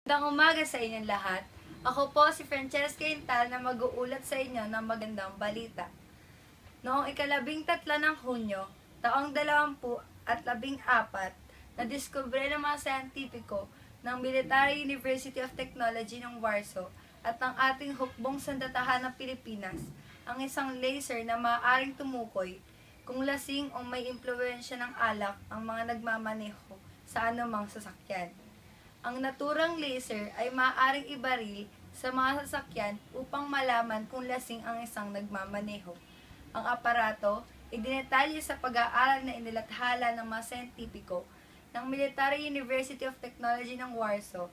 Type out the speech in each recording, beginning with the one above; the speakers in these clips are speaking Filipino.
Magandang umaga sa inyong lahat. Ako po si Francesca Intal na mag-uulat sa inyo ng magandang balita. Noong ika-13 ng Hunyo, taong 2014, nadiskubre ng mga siyentipiko ng Military University of Technology ng Warsaw at ng ating hukbong sandatahan ng Pilipinas ang isang laser na maaaring tumukoy kung lasing o may impluwensya ng alak ang mga nagmamaneho sa anumang sasakyan. Ang naturang laser ay maaaring ibaril sa mga sasakyan upang malaman kung lasing ang isang nagmamaneho. Ang aparato, idinetalye sa pag-aaral na inilathala ng mga siyentipiko ng Military University of Technology ng Warsaw,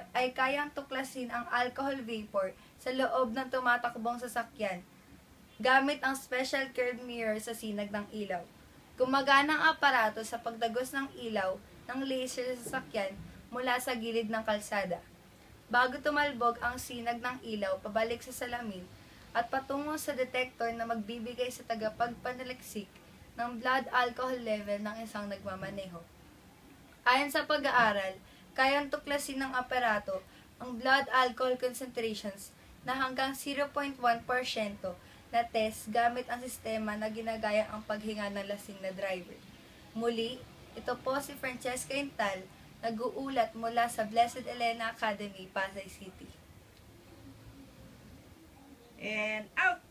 ay kayang tuklasin ang alcohol vapor sa loob ng tumatakbong sasakyan gamit ang special curved mirror sa sinag ng ilaw. Gumagana ang aparato sa pagdagos ng ilaw ng laser sa sasakyan mula sa gilid ng kalsada. Bago tumalbog ang sinag ng ilaw pabalik sa salamin at patungo sa detector na magbibigay sa tagapagpanaliksik ng blood alcohol level ng isang nagmamaneho. Ayon sa pag-aaral, kayang tuklasin ng aparato ang blood alcohol concentrations na hanggang 0.1% na test gamit ang sistema na ginagaya ang paghinga ng lasing na driver. Muli, ito po si Francesca Intal, nag-uulat mula sa Blessed Elena Academy, Pasay City. And out!